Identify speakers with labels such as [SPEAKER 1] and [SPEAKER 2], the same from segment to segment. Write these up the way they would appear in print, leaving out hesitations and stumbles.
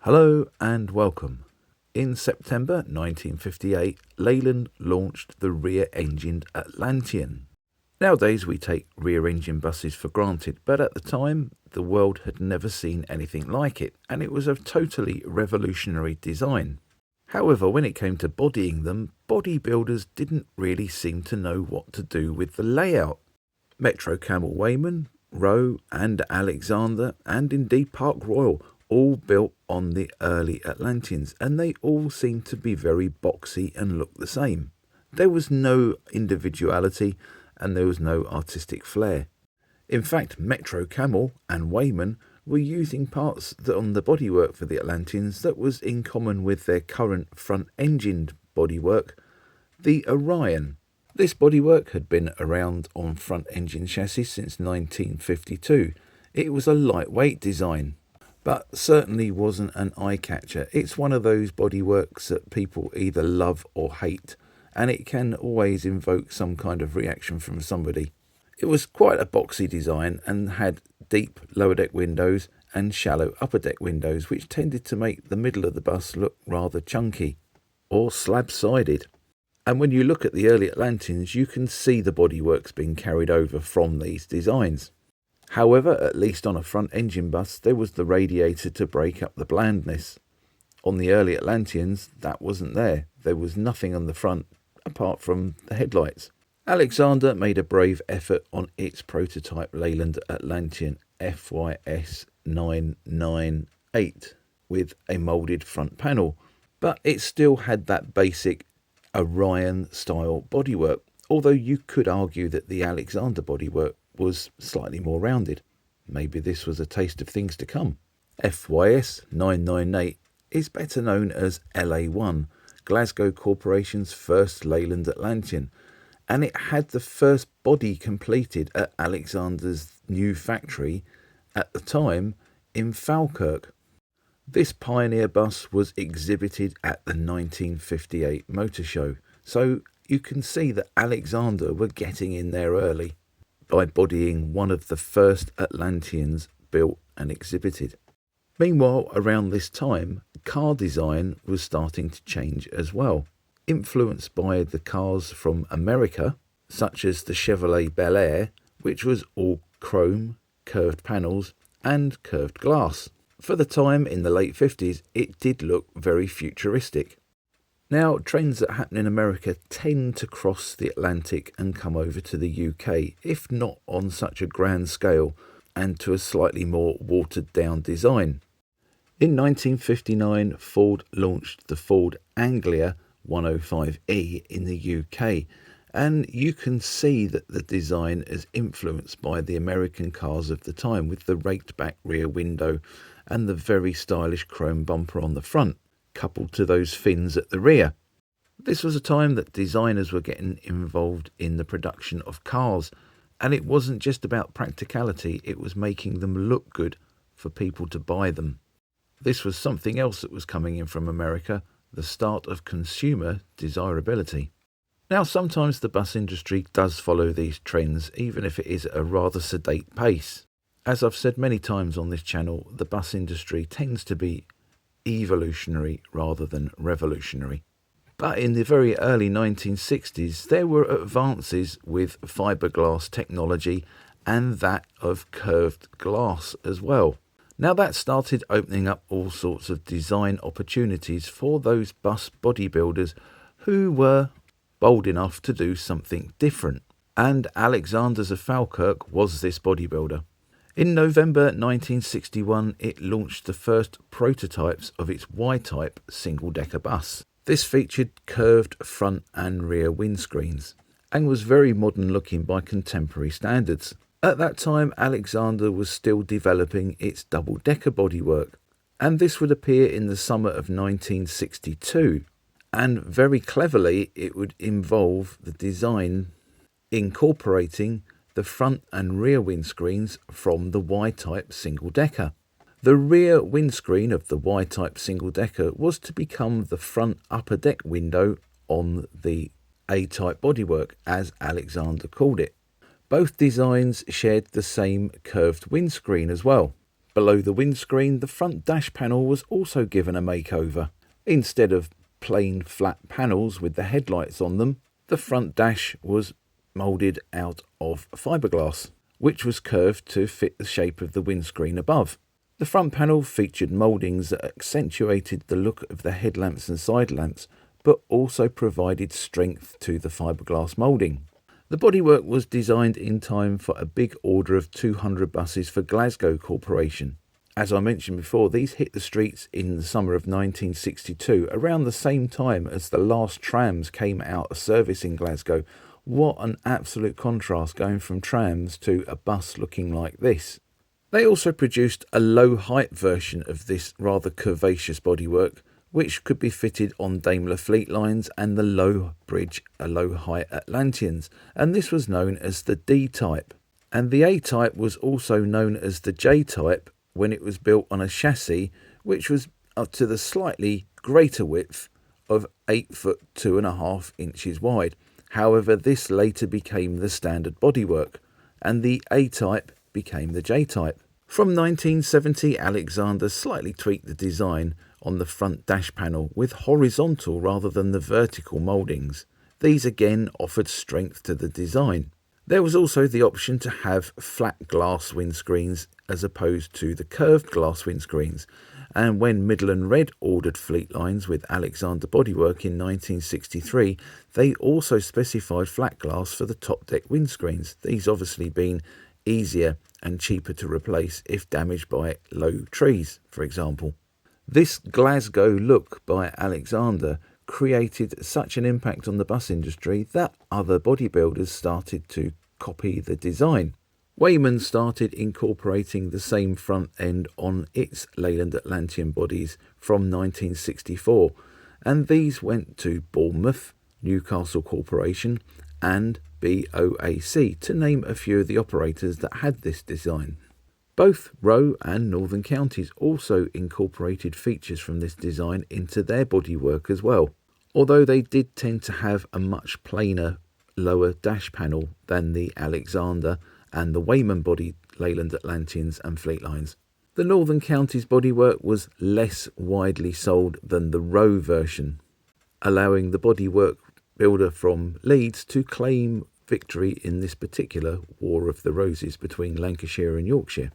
[SPEAKER 1] Hello and welcome. In September 1958, Leyland launched the rear-engined Atlantean. Nowadays we take rear-engine buses for granted, but at the time the world had never seen anything like it, and it was a totally revolutionary design. However, when it came to bodying them, bodybuilders didn't really seem to know what to do with the layout. Metro Camel Weyman, Rowe and Alexander, and indeed Park Royal, all built on the early Atlanteans, and they all seemed to be very boxy and look the same. There was no individuality and there was no artistic flair. In fact, Metro Camel and Weyman were using parts on the bodywork for the Atlanteans that was in common with their current front-engined bodywork, the Orion. This bodywork had been around on front-engine chassis since 1952. It was a lightweight design, but certainly wasn't an eye-catcher. It's one of those bodyworks that people either love or hate, and it can always invoke some kind of reaction from somebody. It was quite a boxy design and had deep lower deck windows and shallow upper deck windows, which tended to make the middle of the bus look rather chunky or slab-sided. And when you look at the early Atlanteans, you can see the bodyworks being carried over from these designs. However, at least on a front-engine bus, there was the radiator to break up the blandness. On the early Atlanteans, that wasn't there. There was nothing on the front apart from the headlights. Alexander made a brave effort on its prototype Leyland Atlantean FYS 998 with a moulded front panel, but it still had that basic Orion-style bodywork, although you could argue that the Alexander bodywork was slightly more rounded. Maybe this was a taste of things to come. FYS 998 is better known as LA1, Glasgow Corporation's first Leyland Atlantean, and it had the first body completed at Alexander's new factory at the time in Falkirk. This pioneer bus was exhibited at the 1958 motor show, so you can see that Alexander were getting in there early by bodying one of the first Atlanteans built and exhibited. Meanwhile, around this time, car design was starting to change as well, influenced by the cars from America, such as the Chevrolet Bel Air, which was all chrome, curved panels, and curved glass. For the time, in the late 50s, it did look very futuristic. Now, trends that happen in America tend to cross the Atlantic and come over to the UK, if not on such a grand scale, and to a slightly more watered-down design. In 1959, Ford launched the Ford Anglia 105E in the UK, and you can see that the design is influenced by the American cars of the time, with the raked-back rear window and the very stylish chrome bumper on the front, coupled to those fins at the rear. This was a time that designers were getting involved in the production of cars, and it wasn't just about practicality, it was making them look good for people to buy them. This was something else that was coming in from America, the start of consumer desirability. Now, sometimes the bus industry does follow these trends, even if it is at a rather sedate pace. As I've said many times on this channel, the bus industry tends to be evolutionary rather than revolutionary. But in the very early 1960s, there were advances with fibreglass technology and that of curved glass as well. Now that started opening up all sorts of design opportunities for those bus bodybuilders who were bold enough to do something different. And Alexander's of Falkirk was this bodybuilder. In November 1961, it launched the first prototypes of its Y-type single-decker bus. This featured curved front and rear windscreens and was very modern looking by contemporary standards. At that time, Alexander was still developing its double-decker bodywork, and this would appear in the summer of 1962. And very cleverly, it would involve the design incorporating the front and rear windscreens from the Y-type single-decker. The rear windscreen of the Y-type single-decker was to become the front upper deck window on the A-type bodywork, as Alexander called it. Both designs shared the same curved windscreen as well. Below the windscreen, the front dash panel was also given a makeover. Instead of plain flat panels with the headlights on them, the front dash was moulded out of fibreglass, which was curved to fit the shape of the windscreen above. The front panel featured mouldings that accentuated the look of the headlamps and side lamps, but also provided strength to the fibreglass moulding. The bodywork was designed in time for a big order of 200 buses for Glasgow Corporation. As I mentioned before, these hit the streets in the summer of 1962, around the same time as the last trams came out of service in Glasgow. What an absolute contrast, going from trams to a bus looking like this. They also produced a low-height version of this rather curvaceous bodywork, which could be fitted on Daimler fleet lines and the low-height Atlanteans, and this was known as the D-type. And the A-type was also known as the J-type when it was built on a chassis which was up to the slightly greater width of 8 foot 2.5 inches wide. However, this later became the standard bodywork, and the A-type became the J-type. From 1970, Alexander slightly tweaked the design on the front dash panel with horizontal rather than the vertical mouldings. These again offered strength to the design. There was also the option to have flat glass windscreens as opposed to the curved glass windscreens, and when Midland Red ordered fleet lines with Alexander bodywork in 1963, they also specified flat glass for the top deck windscreens, these obviously being easier and cheaper to replace if damaged by low trees, for example. This Glasgow look by Alexander created such an impact on the bus industry that other bodybuilders started to copy the design. Wayman started incorporating the same front end on its Leyland Atlantean bodies from 1964, and these went to Bournemouth, Newcastle Corporation and BOAC, to name a few of the operators that had this design. Both Rowe and Northern Counties also incorporated features from this design into their bodywork as well, although they did tend to have a much plainer lower dash panel than the Alexander and the Wayman body Leyland Atlanteans and fleet lines. The Northern Counties bodywork was less widely sold than the Rowe version, allowing the bodywork builder from Leeds to claim victory in this particular War of the Roses between Lancashire and Yorkshire.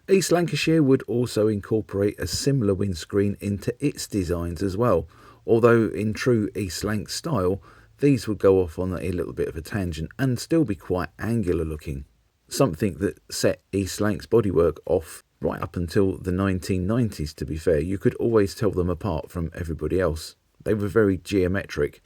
[SPEAKER 1] East Lancashire would also incorporate a similar windscreen into its designs as well, although in true East Lanc style, these would go off on a little bit of a tangent and still be quite angular looking, something that set East Lanc's bodywork off right up until the 1990s. To be fair, you could always tell them apart from everybody else. They were very geometric.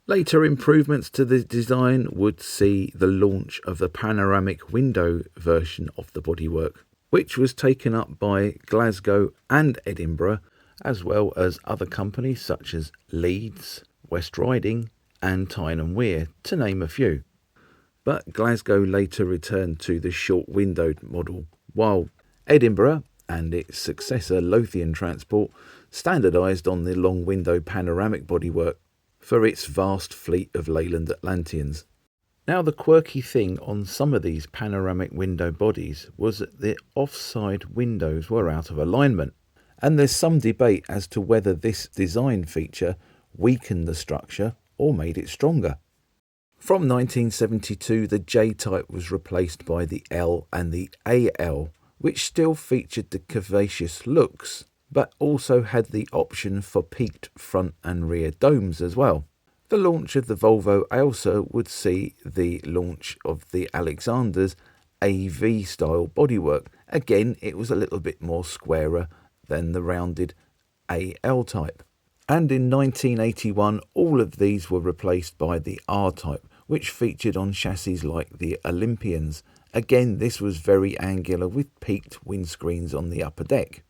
[SPEAKER 1] Later improvements to the design would see the launch of the panoramic window version of the bodywork, which was taken up by Glasgow and Edinburgh, as well as other companies such as Leeds, West Riding and Tyne and Wear, to name a few. But Glasgow later returned to the short windowed model, while Edinburgh and its successor Lothian Transport standardised on the long window panoramic bodywork for its vast fleet of Leyland Atlanteans. Now, the quirky thing on some of these panoramic window bodies was that the offside windows were out of alignment, and there's some debate as to whether this design feature weakened the structure or made it stronger. From 1972, the J-type was replaced by the L and the AL, which still featured the curvaceous looks, but also had the option for peaked front and rear domes as well. The launch of the Volvo Ailsa would see the launch of the Alexander's AV-style bodywork. Again, it was a little bit more squarer than the rounded AL type. And in 1981, all of these were replaced by the R-type, which featured on chassis like the Olympians. Again, this was very angular with peaked windscreens on the upper deck.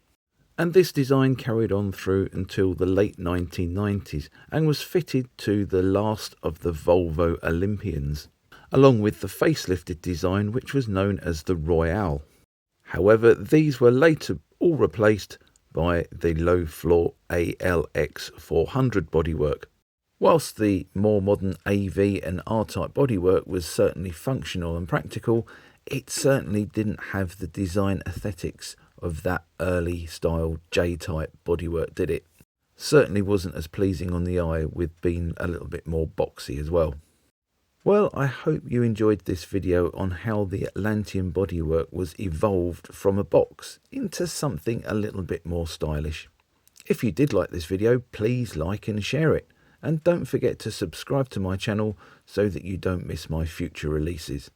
[SPEAKER 1] And this design carried on through until the late 1990s and was fitted to the last of the Volvo Olympians, along with the facelifted design which was known as the Royale. However, these were later all replaced by the low-floor ALX 400 bodywork. Whilst the more modern AV and R-type bodywork was certainly functional and practical, it certainly didn't have the design aesthetics of that early style J-type bodywork, did it? Certainly wasn't as pleasing on the eye, with being a little bit more boxy as well. Well, I hope you enjoyed this video on how the Atlantean bodywork was evolved from a box into something a little bit more stylish. If you did like this video, please like and share it. And don't forget to subscribe to my channel so that you don't miss my future releases.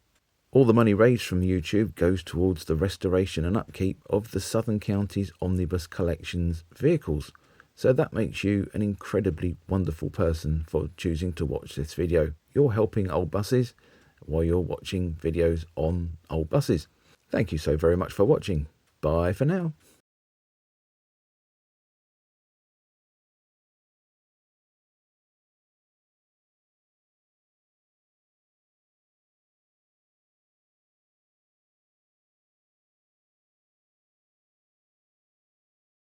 [SPEAKER 1] All the money raised from YouTube goes towards the restoration and upkeep of the Southern Counties Omnibus Collection's vehicles. So that makes you an incredibly wonderful person for choosing to watch this video. You're helping old buses while you're watching videos on old buses. Thank you so very much for watching. Bye for now.